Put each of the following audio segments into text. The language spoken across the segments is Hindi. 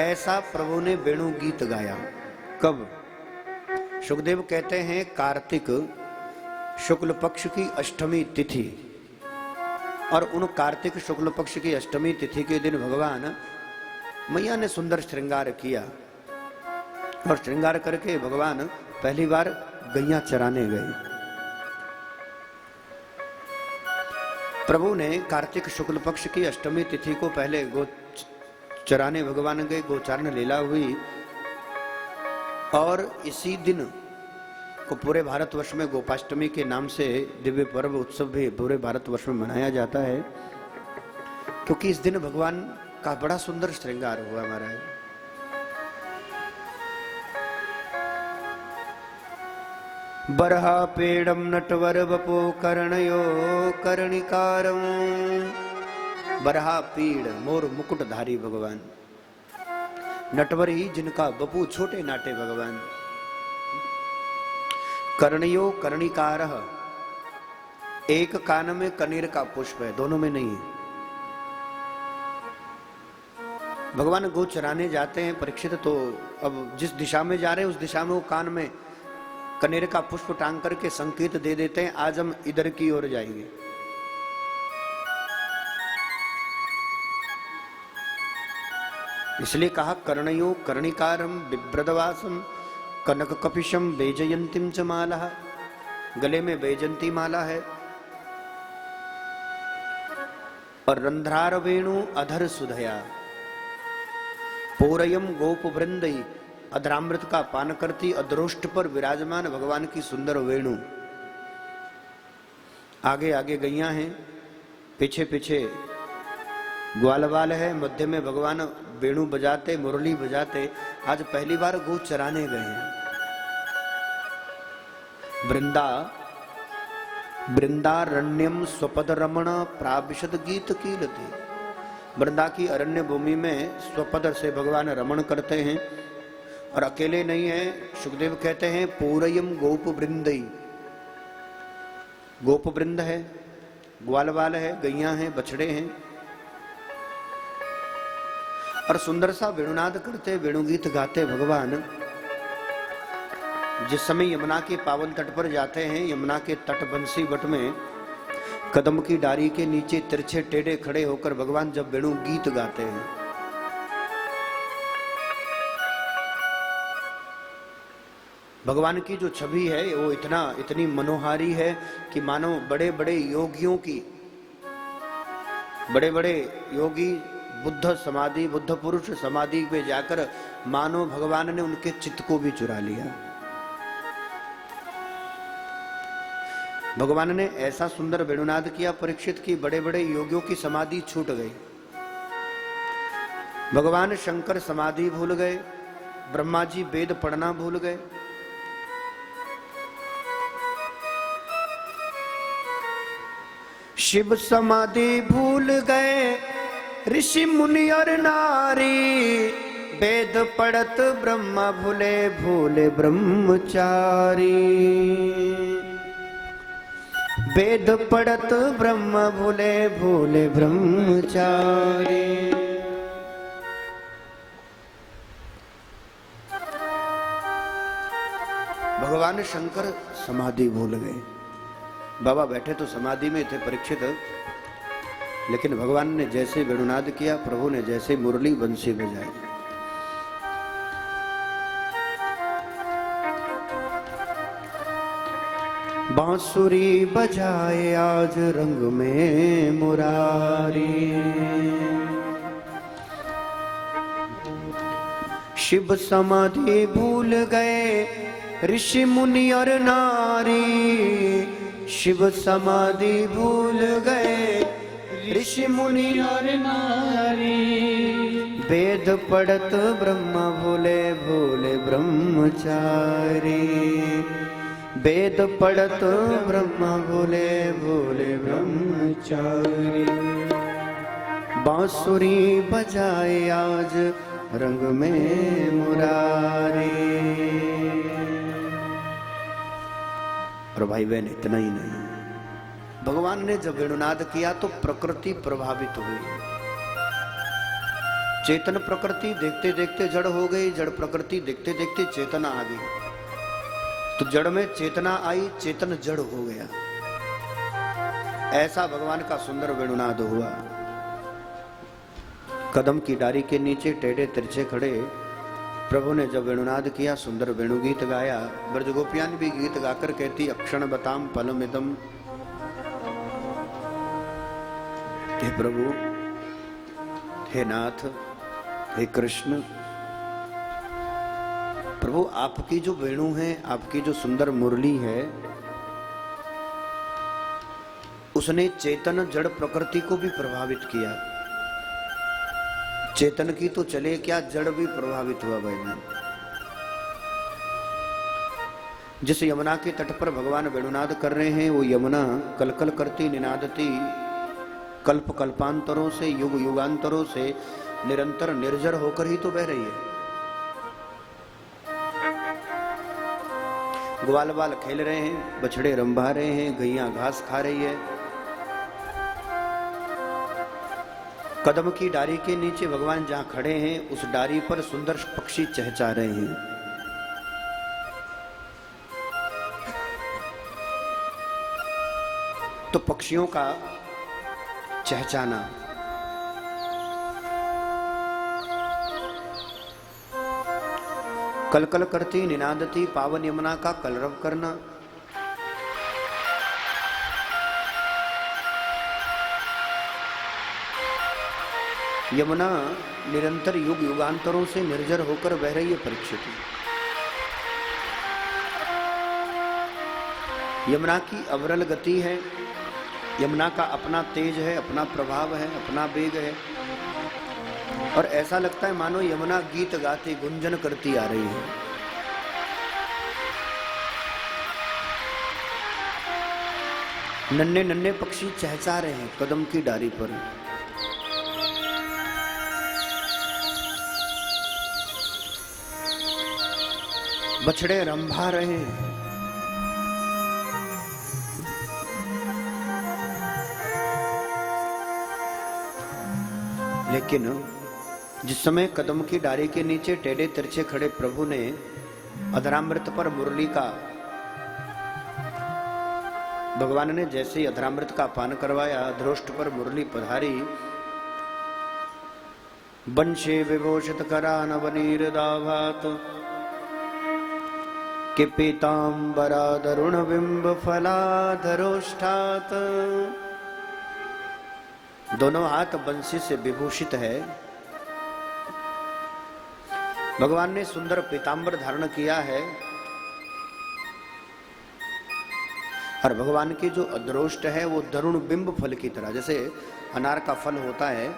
ऐसा प्रभु ने वेणु गीत गाया। कब? सुखदेव कहते हैं कार्तिक शुक्ल पक्ष की अष्टमी तिथि, और उन कार्तिक शुक्ल पक्ष की अष्टमी तिथि के दिन भगवान मैया ने सुंदर श्रृंगार किया, और श्रृंगार करके भगवान पहली बार गैया चराने गए। प्रभु ने कार्तिक शुक्ल पक्ष की अष्टमी तिथि को पहले गो चराने भगवान गए, गोचारण लीला हुई, और इसी दिन को पूरे भारतवर्ष में गोपाष्टमी के नाम से दिव्य पर्व उत्सव भी पूरे भारतवर्ष में मनाया जाता है, क्योंकि इस दिन भगवान का बड़ा सुंदर श्रृंगार हुआ महाराज। बरहा पेड़म नटवर बपो कर्णयो कर्णिकारम। बरहा पीड़ मोर मुकुटधारी भगवान, नटवरी जिनका बपू छोटे नाटे भगवान, कर्णयो कर्णिकार, एक कान में कनेर का पुष्प है, दोनों में नहीं है। भगवान गो चराने जाते हैं परीक्षित, तो अब जिस दिशा में जा रहे हैं उस दिशा में वो कान में कनेर का पुष्प टांग करके संकेत दे देते हैं, आज हम इधर की ओर जाएंगे। इसलिए कहा कर्णयो कर्णिकारम बिभ्रदवासम कनक कपिशम वैजयंतीम च माला। गले में वैजंती माला है, और रंध्रार वेणु अधर सुधया, पूरयम गोप वृंदई, अधरामृत का पान करती अद्रोष्ट पर विराजमान भगवान की सुंदर वेणु। आगे आगे गैया हैं, पीछे पीछे ग्वालवाल है, मध्य में भगवान वेणु बजाते मुरली बजाते आज पहली बार गो चराने गए हैं। वृंदारण्यम स्वपद रमण प्राविशद गीत कीलते। वृंदा की अरण्य भूमि में स्वपद से भगवान रमण करते हैं, और अकेले नहीं है। सुखदेव कहते हैं पूरयम गोप वृंदई, गोप वृंद है, ग्वालवाल है, गैया हैं, बछड़े हैं, और सुंदर सा वेणुनाद करते वेणुगीत गाते भगवान। जिस समय यमुना के पावन तट पर जाते हैं, यमुना के तट बंसी वट में कदम की डारी के नीचे तिरछे टेढ़े खड़े होकर भगवान जब वेणु गीत गाते हैं, भगवान की जो छवि है वो इतनी मनोहारी है कि मानो बड़े बड़े योगियों की, बड़े बड़े योगी बुद्ध समाधि, बुद्ध पुरुष समाधि पे जाकर मानो भगवान ने उनके चित्त को भी चुरा लिया। भगवान ने ऐसा सुंदर वेणुनाद किया परीक्षित की बड़े बड़े योगियों की समाधि छूट गई। भगवान शंकर समाधि भूल गए, ब्रह्मा जी वेद पढ़ना भूल गए, शिव समाधि भूल गए, ऋषि मुनि और नारी वेद पढ़त ब्रह्मा भूले भूले ब्रह्मचारी। वेद पढ़त ब्रह्मा भूले भूले ब्रह्मचारी। भगवान शंकर समाधि भूल गए। बाबा बैठे तो समाधि में थे परीक्षित, लेकिन भगवान ने जैसे वेणुनाद किया, प्रभु ने जैसे मुरली बंसी बजाई, बांसुरी बजाए आज रंग में मुरारी। शिव समाधि भूल गए ऋषि मुनि और नारी। शिव समाधि भूल गए ऋषि मुनि और नारी। वेद पढ़त ब्रह्मा भूले भूले ब्रह्मचारी। वेद पढ़त ब्रह्मा भूले भूले ब्रह्मचारी। बांसुरी बजाए आज रंग में मुरारी। और भाई बहन इतना ही नहीं, भगवान ने जब वेणुनाद किया तो प्रकृति प्रभावित हुई। चेतन प्रकृति देखते देखते जड़ हो गई, जड़ प्रकृति देखते देखते चेतना आ गई, तो जड़ में चेतना आई, चेतन जड़ हो गया। ऐसा भगवान का सुंदर वेणुनाद हुआ। कदम की डारी के नीचे टेढ़े तिरछे खड़े प्रभु ने जब वेणुनाद किया, सुंदर वेणु गीत गाया। ब्रज गोपियां भी गीत गाकर कहती, अक्षण बताम फलमिदम। हे प्रभु, हे नाथ, हे कृष्ण, प्रभु आपकी जो वेणु है, आपकी जो सुंदर मुरली है, उसने चेतन जड़ प्रकृति को भी प्रभावित किया। चेतन की तो चले क्या, जड़ भी प्रभावित हुआ भाई। जिस यमुना के तट पर भगवान वेणुनाद कर रहे हैं, वो यमुना कलकल करती निनादती कल्प कल्पांतरों से, युग युगांतरों से निरंतर निर्जर होकर ही तो बह रही है। ग्वाल बाल खेल रहे हैं, बछड़े रंभा रहे हैं, गैया घास खा रही है। कदम की डारी के नीचे भगवान जहां खड़े हैं, उस डारी पर सुंदर पक्षी चहचा रहे हैं। तो पक्षियों का चहचाना, कलकल करती निनादती पावन यमुना का कलरव करना, यमुना निरंतर युग युगांतरों से निर्जर होकर बह रही है। परीक्षित, यमुना की अविरल गति है, यमुना का अपना तेज है, अपना प्रभाव है, अपना वेग है, और ऐसा लगता है मानो यमुना गीत गाती गुंजन करती आ रही है। नन्हे नन्हे पक्षी चहचा रहे हैं कदम की डारी पर। बछड़े रंभा रहे हैं। लेकिन जिस समय कदम की डारी के नीचे टेढ़े तिरछे खड़े प्रभु ने अधरामृत पर मुरली का, भगवान ने जैसे ही अधरामृत का पान करवाया, अधरोष्ट पर मुरली पधारी। बंशे विभूषित करा नवनीरदाभात के पीतांबरादरुण बिंब फलाधरोष्ठात। दोनों हाथ बंशी से विभूषित है। भगवान ने सुंदर पीतांबर धारण किया है, और भगवान की जो अधरोष्ट है वो दरुण बिंब फल की तरह, जैसे अनार का फल होता है,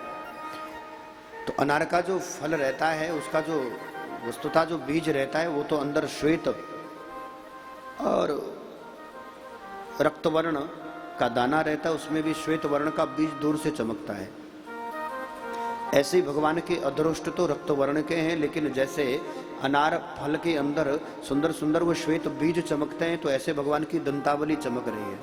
तो अनार का जो फल रहता है, उसका जो वस्तुतः जो बीज रहता है, वो तो अंदर श्वेत और रक्तवर्ण का दाना रहता है, उसमें भी श्वेत वर्ण का बीज दूर से चमकता है। ऐसे ही भगवान के अधरोष्ट तो रक्त वर्ण के हैं, लेकिन जैसे अनार फल के अंदर सुंदर सुंदर वो श्वेत बीज चमकते हैं, तो ऐसे भगवान की दंतावली चमक रही है।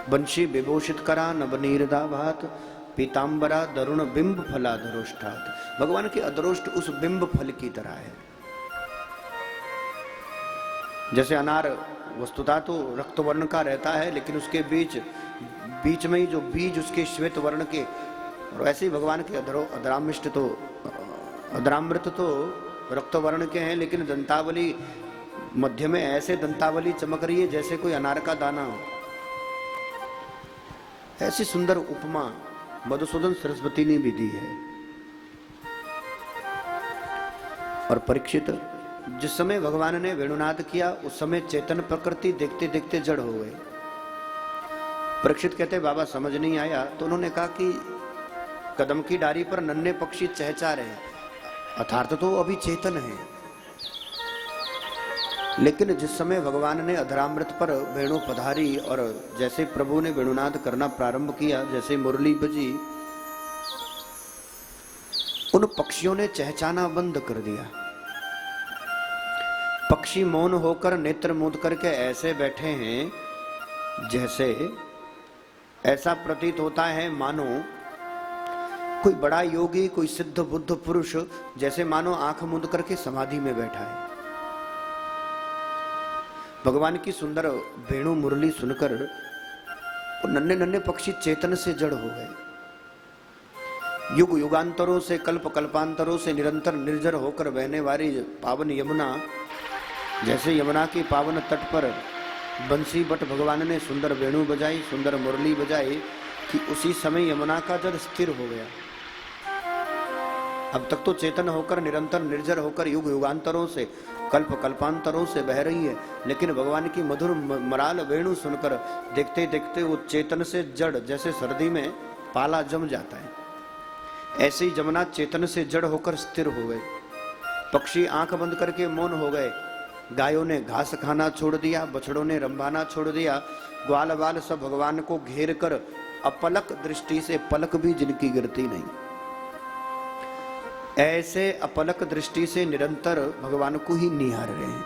बंशी विभूषित करा नवनीरदाभात पीतांबरा दरुण बिंब फलाधरोष्ठात। भगवान के अधरोष्ट उस बिंब फल की तरह है। जैसे अनार वस्तुतः तो रक्त वर्ण का रहता है, लेकिन उसके बीच में ही जो बीज उसके श्वेत वर्ण के, और वैसे ही भगवान के अधरामृत तो रक्त वर्ण के हैं, लेकिन दंतावली मध्य में ऐसे दंतावली चमक रही है जैसे कोई अनार का दाना हो। ऐसी सुंदर उपमा मधुसूदन सरस्वती ने भी दी है। और परीक्षित, जिस समय भगवान ने वेणुनाद किया, उस समय चेतन प्रकृति देखते देखते जड़ हो गई। परीक्षित कहते बाबा समझ नहीं आया, तो उन्होंने कहा कि कदम की डारी पर नन्हे पक्षी चहचा रहे हैं, अर्थात तो अभी चेतन है। लेकिन जिस समय भगवान ने अधरामृत पर वेणु पधारी और जैसे प्रभु ने वेणुनाद करना प्रारंभ किया, जैसे मुरली बजी, उन पक्षियों ने चहचाना बंद कर दिया। पक्षी मौन होकर नेत्र मूंद करके ऐसे बैठे हैं जैसे ऐसा प्रतीत होता है मानो कोई बड़ा योगी, कोई सिद्ध बुद्ध पुरुष जैसे मानो आंख मूंद करके समाधि में बैठा है। भगवान की सुंदर वेणु मुरली सुनकर वो नन्हे नन्हे पक्षी चेतन से जड़ हो गए। युग युगांतरों से, कल्प कल्पांतरों से निरंतर निर्जर होकर बहने वाली पावन यमुना, जैसे यमुना की पावन तट पर बंसी बट भगवान ने सुंदर वेणु बजाई, सुंदर मुरली बजाई कि उसी समय यमुना का जल स्थिर हो गया। अब तक तो चेतन होकर, निरंतर निर्जर होकर युग युगांतरों से, कल्प कल्पांतरों से बह रही है, लेकिन भगवान की मधुर मराल वेणु सुनकर देखते देखते वो चेतन से जड़, जैसे सर्दी में पाला जम जाता है, ऐसे ही जमुना चेतन से जड़ होकर स्थिर हो गए। पक्षी आंख बंद करके मौन हो गए। गायों ने घास खाना छोड़ दिया, बछड़ों ने रंभाना छोड़ दिया, ग्वाल बाल सब भगवान को घेर कर अपलक दृष्टि से, पलक भी जिनकी गिरती नहीं, ऐसे अपलक दृष्टि से निरंतर भगवान को ही निहार रहे हैं।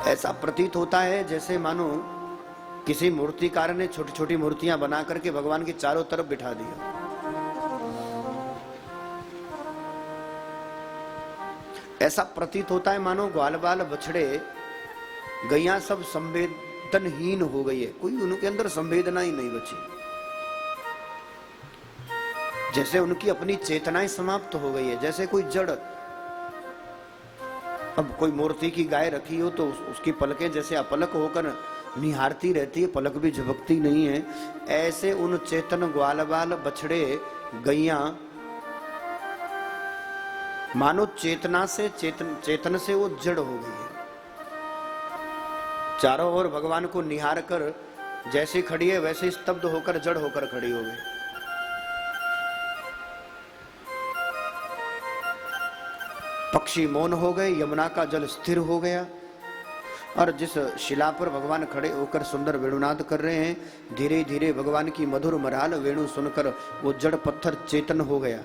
ऐसा प्रतीत होता है जैसे मानो किसी मूर्तिकार ने छोटी छोटी मूर्तियां बना करके भगवान के चारों तरफ बिठा दिया। ऐसा प्रतीत होता है मानो ग्वाल बाल बछड़े गैया सब संवेदनहीन हो गई है, कोई उनके अंदर संवेदना ही नहीं बची, जैसे उनकी अपनी चेतनाएं समाप्त हो गई है, जैसे कोई जड़। अब कोई मूर्ति की गाय रखी हो तो उसकी पलकें जैसे अपलक होकर निहारती रहती है, पलक भी झपकती नहीं है, ऐसे उन चेतन ग्वाल बाल बछड़े गैया मानो चेतना से, चेतन से वो जड़ हो गई है। चारों ओर भगवान को निहार कर जैसे खड़ी है वैसे स्तब्ध होकर, जड़ होकर खड़ी हो गई। पक्षी मौन हो गए, यमुना का जल स्थिर हो गया, और जिस शिला पर भगवान खड़े होकर सुंदर वेणुनाद कर रहे हैं, धीरे धीरे भगवान की मधुर मराल वेणु सुनकर वो जड़ पत्थर चेतन हो गया।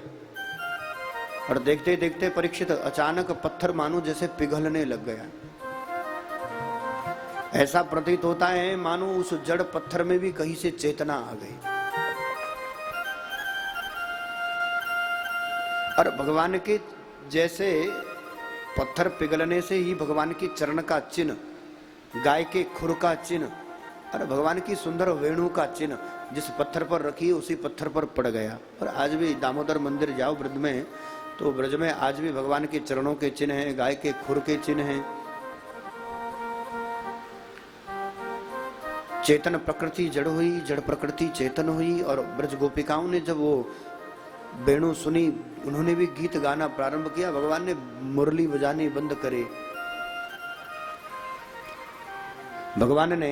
और देखते देखते परीक्षित, अचानक पत्थर मानो जैसे पिघलने लग गया। ऐसा प्रतीत होता है मानो उस जड़ पत्थर में भी कहीं से चेतना आ गई। और भगवान के जैसे पत्थर पिघलने से ही भगवान की चरण का चिन्ह, गाय के खुर का चिन्ह और भगवान की सुंदर वेणु का चिन्ह जिस पत्थर पर रखी उसी पत्थर पर पड़ गया। और आज भी दामोदर मंदिर जाओ ब्रज में, तो ब्रज में आज भी भगवान के चरणों के चिन्ह हैं, गाय के खुर के चिन्ह हैं। चेतन प्रकृति जड़ हुई, जड़ प्रकृति चेतन हुई। और ब्रज गोपिकाओं ने जब वो वेणु सुनी, उन्होंने भी गीत गाना प्रारंभ किया। भगवान ने मुरली बजानी बंद करे। भगवान ने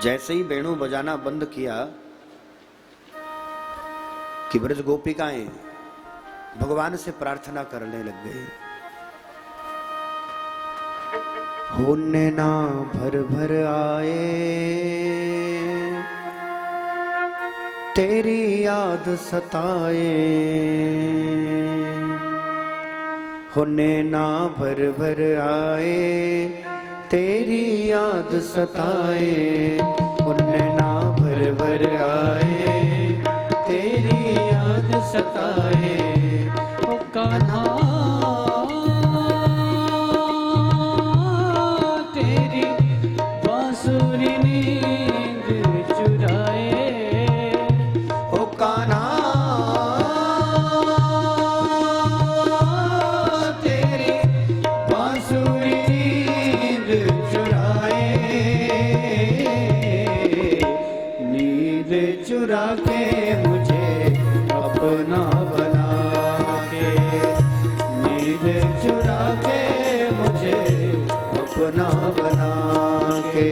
जैसे ही वेणु बजाना बंद किया कि ब्रज गोपिकाएं भगवान से प्रार्थना करने लग गई। होने ना भर भर आए तेरी याद सताए, होने ना भर भर आए तेरी याद सताए, होने ना भर भर आए तेरी याद सताए। ओ कान्हा तेरी बांसुरी नींद चुराए, ओ कान्हा तेरी बांसुरी नींद चुराए, नींद चुरा के अपना बना के, नींद चुरा के मुझे अपना बना के।